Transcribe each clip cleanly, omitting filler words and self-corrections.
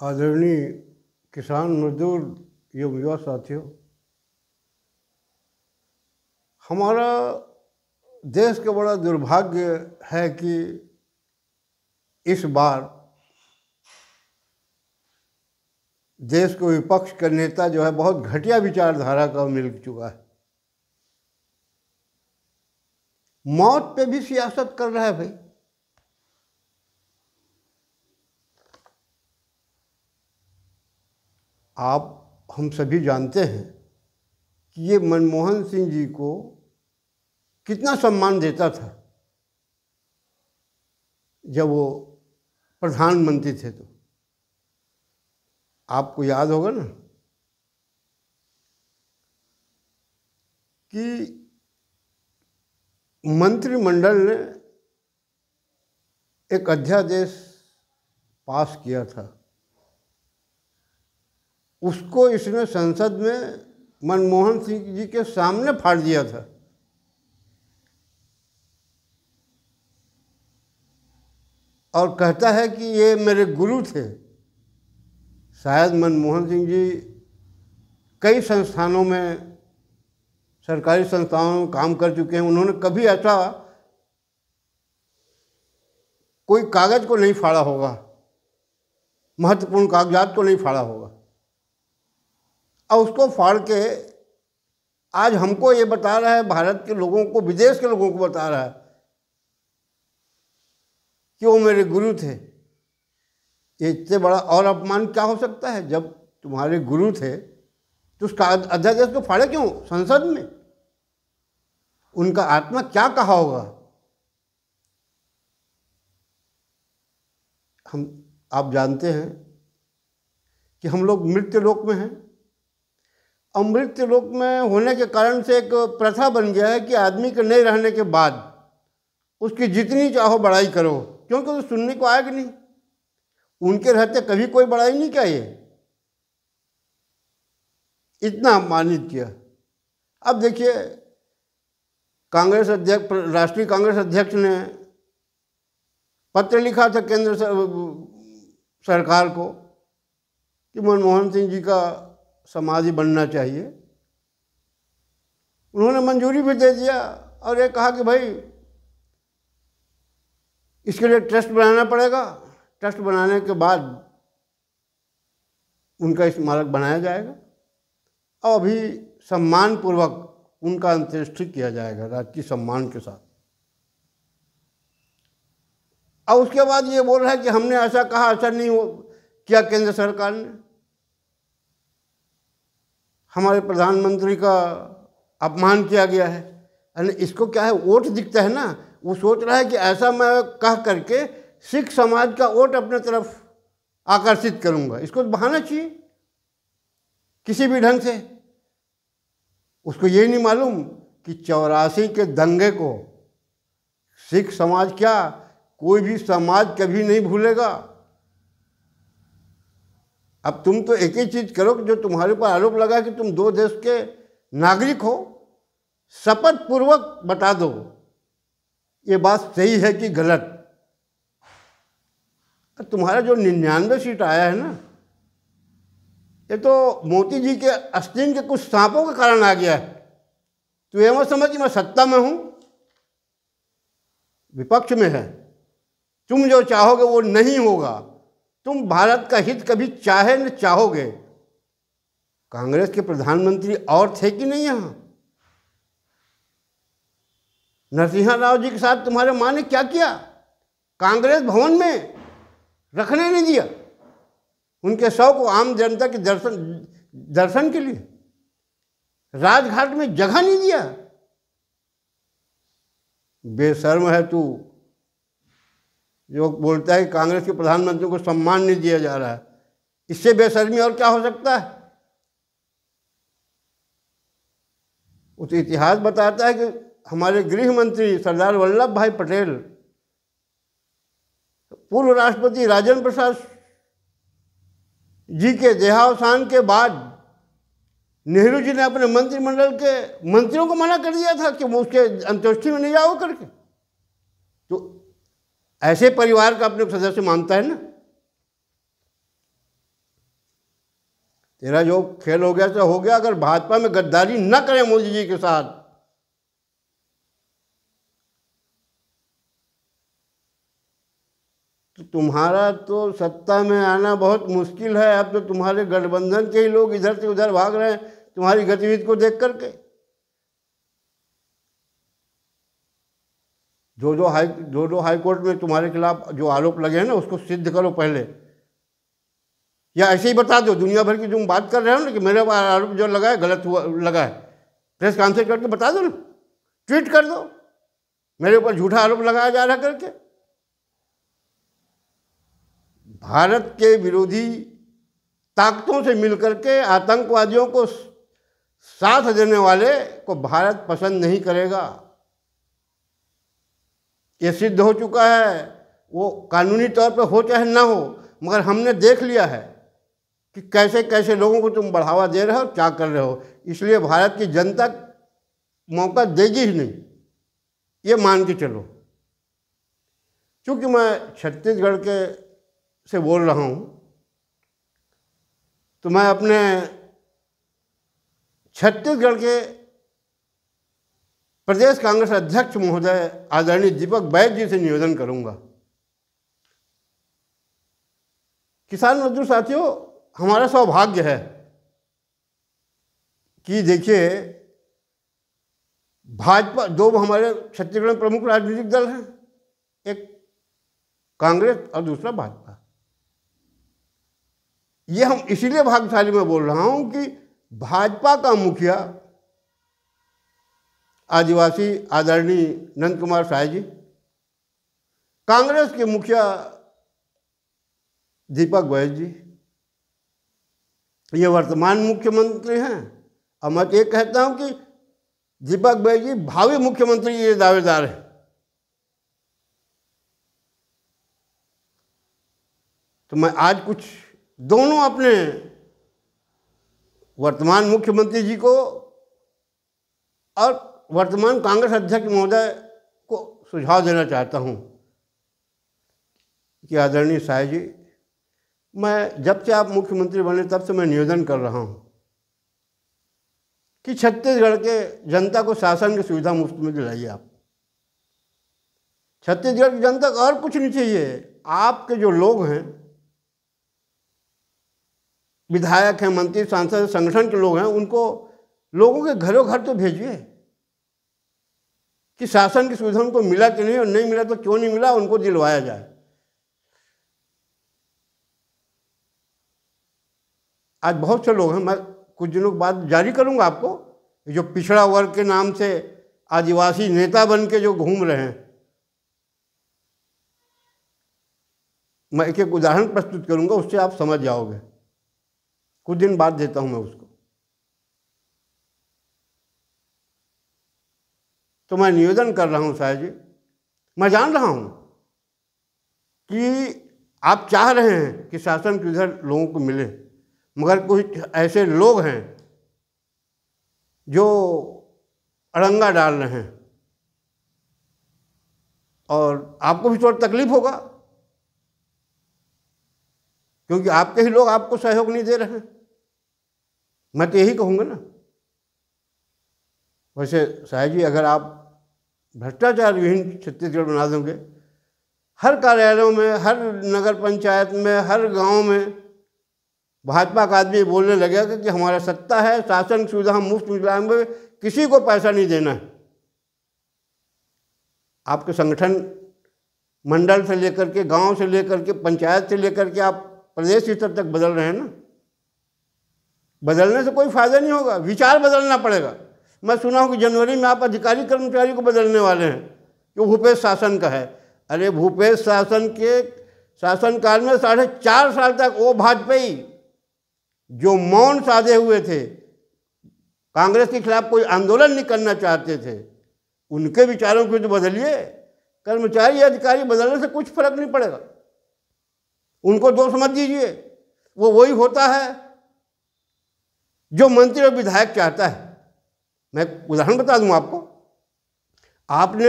आदरणीय किसान मजदूर एवं युवा साथियों, हमारा देश का बड़ा दुर्भाग्य है कि इस बार देश को विपक्ष का नेता जो है बहुत घटिया विचारधारा का मिल चुका है। मौत पे भी सियासत कर रहा है भाई। हम सभी जानते हैं कि ये मनमोहन सिंह जी को कितना सम्मान देता था जब वो प्रधानमंत्री थे। तो आपको याद होगा ना कि मंत्रिमंडल ने एक अध्यादेश पास किया था, उसको इसने संसद में मनमोहन सिंह जी के सामने फाड़ दिया था। और कहता है कि ये मेरे गुरु थे। शायद मनमोहन सिंह जी कई संस्थानों में, सरकारी संस्थानों में काम कर चुके हैं। उन्होंने कभी ऐसा कोई कागज को नहीं फाड़ा होगा, महत्वपूर्ण कागजात को नहीं फाड़ा होगा। और उसको फाड़ के आज हमको ये बता रहा है, भारत के लोगों को, विदेश के लोगों को बता रहा है कि वो मेरे गुरु थे। ये इससे बड़ा और अपमान क्या हो सकता है? जब तुम्हारे गुरु थे तो उसका अध्यादेश को फाड़े क्यों संसद में? उनका आत्मा क्या कहा होगा? आप जानते हैं कि हम लोग मृत्यु लोक में हैं। अमृत लोक में होने के कारण से एक प्रथा बन गया है कि आदमी के नहीं रहने के बाद उसकी जितनी चाहो बड़ाई करो, क्योंकि तो सुनने को आएगा नहीं। उनके रहते कभी कोई बड़ाई नहीं किया, ये इतना अपमानित किया। अब देखिए, कांग्रेस अध्यक्ष, राष्ट्रीय कांग्रेस अध्यक्ष ने पत्र लिखा था केंद्र सरकार को कि मनमोहन सिंह जी का समाधि बनना चाहिए। उन्होंने मंजूरी भी दे दिया और ये कहा कि भाई इसके लिए ट्रस्ट बनाना पड़ेगा। ट्रस्ट बनाने के बाद उनका स्मारक बनाया जाएगा और अभी सम्मानपूर्वक उनका अंत्येष्टि किया जाएगा राजकीय सम्मान के साथ। और उसके बाद ये बोल रहा है कि हमने ऐसा कहा, ऐसा नहीं हो किया केंद्र सरकार ने। हमारे प्रधानमंत्री का अपमान किया गया है। यानी इसको क्या है, वोट दिखता है ना, वो सोच रहा है कि ऐसा मैं कह करके सिख समाज का वोट अपने तरफ आकर्षित करूंगा। इसको बहाना चाहिए किसी भी ढंग से। उसको ये नहीं मालूम कि 84 के दंगे को सिख समाज क्या, कोई भी समाज कभी नहीं भूलेगा। अब तुम तो एक ही चीज करो कि जो तुम्हारे ऊपर आरोप लगा कि तुम दो देश के नागरिक हो, शपथ पूर्वक बता दो ये बात सही है कि गलत। तुम्हारा जो 99 सीट आया है ना, ये तो मोदी जी के आस्तीन के कुछ सांपों के कारण आ गया है। तो ये मत समझ कि मैं सत्ता में हूं, विपक्ष में है। तुम जो चाहोगे वो नहीं होगा। तुम भारत का हित कभी चाहे न चाहोगे। कांग्रेस के प्रधानमंत्री और थे कि नहीं यहाँ? नरसिम्हा राव जी के साथ तुम्हारे माँ ने क्या किया? कांग्रेस भवन में रखने नहीं दिया उनके शव को, आम जनता के दर्शन के लिए। राजघाट में जगह नहीं दिया। बेशर्म है तू जो बोलता है कि कांग्रेस के प्रधानमंत्री को सम्मान नहीं दिया जा रहा है। इससे बेशर्मी और क्या हो सकता है? उस इतिहास बताता है कि हमारे गृह मंत्री सरदार वल्लभ भाई पटेल, पूर्व राष्ट्रपति राजेंद्र प्रसाद जी के देहावसान के बाद नेहरू जी ने अपने मंत्रिमंडल के मंत्रियों को मना कर दिया था कि वो उसके अंत्येष्टि में नहीं जाओ करके। तो ऐसे परिवार का अपने सदस्य मानता है ना। तेरा जो खेल हो गया तो हो गया। अगर भाजपा में गद्दारी न करें मोदी जी के साथ तो तुम्हारा तो सत्ता में आना बहुत मुश्किल है। अब तो तुम्हारे गठबंधन के ही लोग इधर से उधर भाग रहे हैं तुम्हारी गतिविधि को देख करके। जो हाई कोर्ट में तुम्हारे खिलाफ जो आरोप लगे हैं ना उसको सिद्ध करो पहले, या ऐसे ही बता दो। दुनिया भर की तुम बात कर रहे हो ना कि मेरे आरोप जो लगा है गलत हुआ लगा है, प्रेस कॉन्फ्रेंस करके बता दो ना, ट्वीट कर दो मेरे ऊपर झूठा आरोप लगाया जा रहा करके। भारत के विरोधी ताकतों से मिलकर के आतंकवादियों को साथ देने वाले को भारत पसंद नहीं करेगा। ये सिद्ध हो चुका है। वो कानूनी तौर पे हो चाहे ना हो, मगर हमने देख लिया है कि कैसे कैसे लोगों को तुम बढ़ावा दे रहे हो और क्या कर रहे हो। इसलिए भारत की जनता मौका देगी ही नहीं, ये मान के चलो। क्योंकि मैं छत्तीसगढ़ के से बोल रहा हूँ तो मैं अपने छत्तीसगढ़ के प्रदेश कांग्रेस अध्यक्ष महोदय आदरणीय दीपक बैज जी से निवेदन करूंगा। किसान मजदूर साथियों, हमारा सौभाग्य है कि देखिए भाजपा, दो हमारे छत्तीसगढ़ में प्रमुख राजनीतिक दल हैं, एक कांग्रेस और दूसरा भाजपा। ये हम इसीलिए भाग्यशाली में बोल रहा हूं कि भाजपा का मुखिया आदिवासी आदरणीय नंद कुमार साय जी, कांग्रेस के मुखिया दीपक बैज जी, ये वर्तमान मुख्यमंत्री हैं। और मैं ये कहता हूं कि दीपक बैज जी भावी मुख्यमंत्री ये दावेदार हैं। तो मैं आज कुछ दोनों अपने वर्तमान मुख्यमंत्री जी को और वर्तमान कांग्रेस अध्यक्ष महोदय को सुझाव देना चाहता हूं कि आदरणीय साय जी, मैं जब से आप मुख्यमंत्री बने तब से मैं निवेदन कर रहा हूं कि छत्तीसगढ़ के जनता को शासन की सुविधा मुफ्त में दिलाइए। आप छत्तीसगढ़ की जनता को और कुछ नहीं चाहिए। आपके जो लोग हैं, विधायक हैं, मंत्री, सांसद, संगठन के लोग हैं, उनको लोगों के घरों घर तो भेजिए कि शासन की सुविधा उनको मिला कि नहीं, और नहीं मिला तो क्यों नहीं मिला, उनको दिलवाया जाए। आज बहुत से लोग हैं, मैं कुछ दिनों बाद जारी करूंगा आपको, जो पिछड़ा वर्ग के नाम से आदिवासी नेता बन के जो घूम रहे हैं। मैं एक एक उदाहरण प्रस्तुत करूंगा, उससे आप समझ जाओगे। कुछ दिन बाद देता हूं मैं उसको। तो मैं निवेदन कर रहा हूं साहब जी, मैं जान रहा हूं कि आप चाह रहे हैं कि शासन की उधर लोगों को मिले, मगर कुछ ऐसे लोग हैं जो अड़ंगा डाल रहे हैं और आपको भी थोड़ा तकलीफ होगा, क्योंकि आपके ही लोग आपको सहयोग नहीं दे रहे हैं। मैं तो यही कहूँगा ना। वैसे साहब जी, अगर आप भ्रष्टाचार विहीन छत्तीसगढ़ बना दोगे, हर कार्यालयों में, हर नगर पंचायत में, हर गांव में भाजपा का आदमी बोलने लगेगा कि हमारा सत्ता है, शासन सुविधा हम मुफ्त मिलाएंगे, किसी को पैसा नहीं देना है। आपके संगठन मंडल से लेकर के, गांव से लेकर के, पंचायत से लेकर के आप प्रदेश स्तर तक बदल रहे हैं ना। बदलने से कोई फायदा नहीं होगा, विचार बदलना पड़ेगा। मैं सुना हूं कि जनवरी में आप अधिकारी कर्मचारी को बदलने वाले हैं, जो भूपेश शासन का है। अरे भूपेश शासन के शासनकाल में 4.5 साल तक वो भाजपाई जो मौन साधे हुए थे, कांग्रेस के खिलाफ कोई आंदोलन नहीं करना चाहते थे, उनके विचारों को तो बदलिए। कर्मचारी अधिकारी बदलने से कुछ फर्क नहीं पड़ेगा, उनको दोष मत दीजिए। वो वही होता है जो मंत्री और विधायक चाहता है। मैं उदाहरण बता दूं आपको। आपने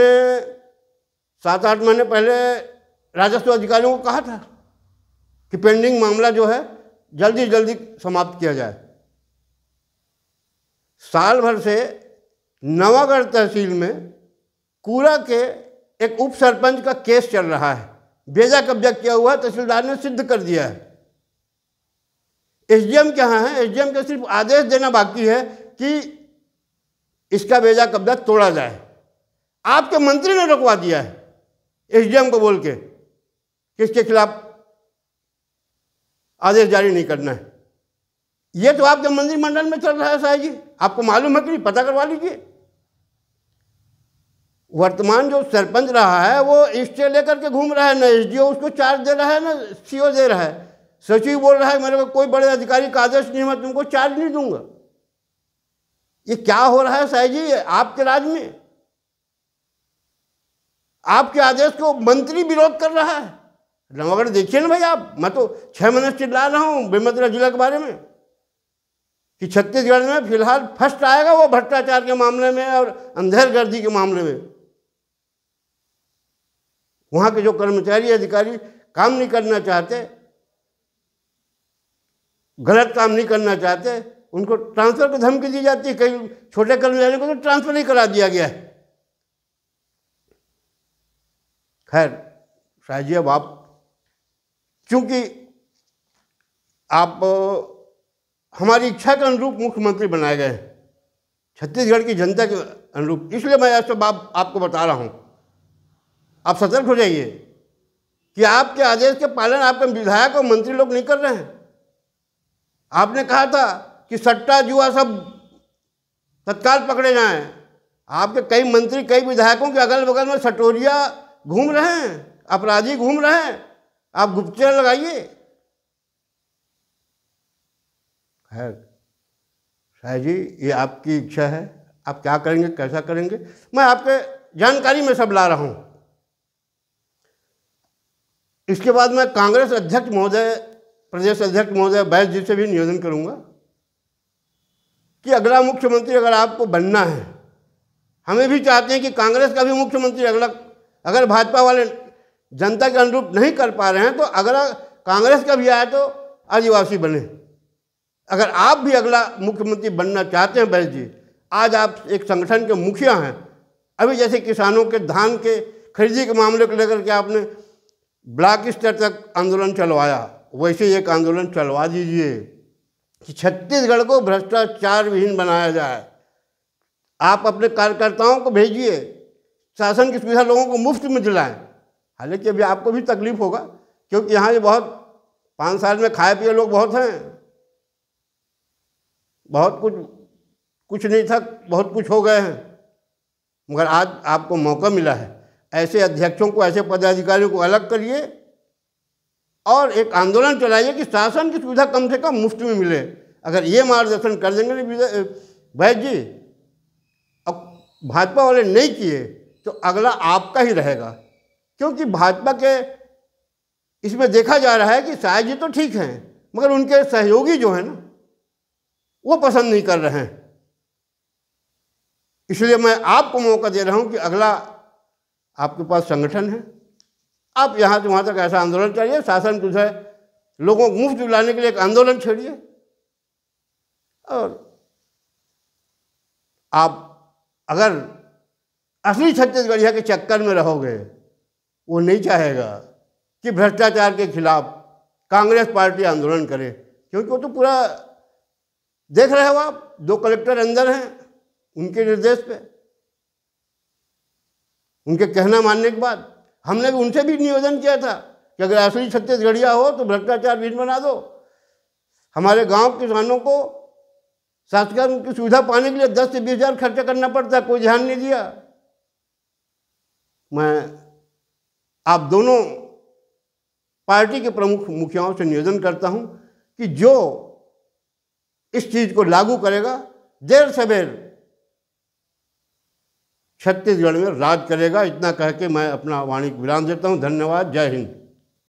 7-8 महीने पहले राजस्व अधिकारियों को कहा था कि पेंडिंग मामला जो है जल्दी जल्दी समाप्त किया जाए। साल भर से नवागढ़ तहसील में कूड़ा के एक उप सरपंच का केस चल रहा है। बेजा कब्जा किया हुआ है, तहसीलदार ने सिद्ध कर दिया है। एसडीएम के यहाँ है, एसडीएम के सिर्फ आदेश देना बाकी है कि इसका बेजा कब्जा तोड़ा जाए। आपके मंत्री ने रुकवा दिया है एसडीएम को बोल के कि इसके खिलाफ आदेश जारी नहीं करना है। ये तो आपके मंत्रिमंडल में चल रहा है साहब जी, आपको मालूम है कि नहीं? पता करवा लीजिए। वर्तमान जो सरपंच रहा है वो स्टे लेकर के घूम रहा है, ना एसडीओ उसको चार्ज दे रहा है, ना सीओ दे रहा है। सचिव बोल रहा है मेरे को कोई बड़े अधिकारी का आदेश नहीं, मैं तुमको चार्ज नहीं दूंगा। ये क्या हो रहा है साहब जी आपके राज में? आपके आदेश को मंत्री विरोध कर रहा है। नवागढ़ देखिए ना भाई आप, मैं तो 6 महीने से चिल्ला रहा हूँ बेमेतरा जिला के बारे में कि छत्तीसगढ़ में फिलहाल फर्स्ट आएगा वो भ्रष्टाचार के मामले में और अंधेरगर्दी के मामले में। वहाँ के जो कर्मचारी अधिकारी काम नहीं करना चाहते, गलत काम नहीं करना चाहते, उनको ट्रांसफर की धमकी दी जाती है। कई छोटे कर्मचारियों को तो ट्रांसफर ही करा दिया गया है। खैर शायद जी, अब आप चूंकि आप हमारी इच्छा के अनुरूप मुख्यमंत्री बनाए गए हैं, छत्तीसगढ़ की जनता के अनुरूप, इसलिए मैं यह सब आपको बता रहा हूँ। आप सतर्क हो जाइए कि आपके आदेश के पालन आपके विधायक और मंत्री लोग नहीं कर रहे हैं। आपने कहा था कि सट्टा जुआ सब तत्काल पकड़े जाएं। आपके कई मंत्री कई विधायकों के अगल बगल में सटोरिया घूम रहे हैं, अपराधी घूम रहे हैं। आप गुप्तचर लगाइए। खैर शायद जी, ये आपकी इच्छा है, आप क्या करेंगे कैसा करेंगे, मैं आपके जानकारी में सब ला रहा हूँ। इसके बाद मैं कांग्रेस अध्यक्ष महोदय, प्रदेश अध्यक्ष महोदय बैस जी से भी निवेदन करूँगा कि अगला मुख्यमंत्री अगर आपको बनना है, हमें भी चाहते हैं कि कांग्रेस का भी मुख्यमंत्री अगला, अगर भाजपा वाले जनता के अनुरूप नहीं कर पा रहे हैं तो अगला कांग्रेस का भी आए तो आदिवासी बने। अगर आप भी अगला मुख्यमंत्री बनना चाहते हैं बैस जी, आज आप एक संगठन के मुखिया हैं। अभी जैसे किसानों के धान के खरीदी के मामले को लेकर के आपने ब्लॉक स्तर तक आंदोलन चलवाया, वैसे एक आंदोलन चलवा दीजिए कि छत्तीसगढ़ को भ्रष्टाचार विहीन बनाया जाए। आप अपने कार्यकर्ताओं को भेजिए, शासन की सुविधा लोगों को मुफ्त में दिलाएं। हालांकि अभी आपको भी तकलीफ होगा क्योंकि यहाँ ये बहुत 5 साल में खाए पिए लोग बहुत हैं, बहुत कुछ नहीं था, बहुत कुछ हो गए हैं। मगर आज आपको मौका मिला है, ऐसे अध्यक्षों को, ऐसे पदाधिकारियों को अलग करिए और एक आंदोलन चलाइए कि शासन की सुविधा कम से कम मुफ्त में मिले। अगर ये मार्गदर्शन कर देंगे बैस जी, अब भाजपा वाले नहीं किए तो अगला आपका ही रहेगा। क्योंकि भाजपा के इसमें देखा जा रहा है कि शायद जी तो ठीक हैं मगर उनके सहयोगी जो है ना वो पसंद नहीं कर रहे हैं। इसलिए मैं आपको मौका दे रहा हूं कि अगला आपके पास संगठन है, आप यहाँ से वहाँ तक ऐसा आंदोलन चलिए, शासन जो है लोगों को मुफ्त दिलाने के लिए एक आंदोलन छेड़िए। और आप अगर असली छत्तीसगढ़िया के चक्कर में रहोगे, वो नहीं चाहेगा कि भ्रष्टाचार के खिलाफ कांग्रेस पार्टी आंदोलन करे, क्योंकि वो तो पूरा देख रहे हो आप, 2 कलेक्टर अंदर हैं उनके निर्देश पे, उनके कहना मानने के बाद। हमने भी उनसे भी निवेदन किया था कि अगर असली छत्तीसगढ़िया हो तो भ्रष्टाचार विहीन बना दो। हमारे गांव के किसानों को शासन की सुविधा पाने के लिए 10 से 20 हज़ार खर्चा करना पड़ता है, कोई ध्यान नहीं दिया। मैं आप दोनों पार्टी के प्रमुख मुखियाओं से निवेदन करता हूं कि जो इस चीज को लागू करेगा, देर सवेर छत्तीसगढ़ में राज करेगा। इतना कह के मैं अपना वाणी विराम देता हूं। धन्यवाद। जय हिंद।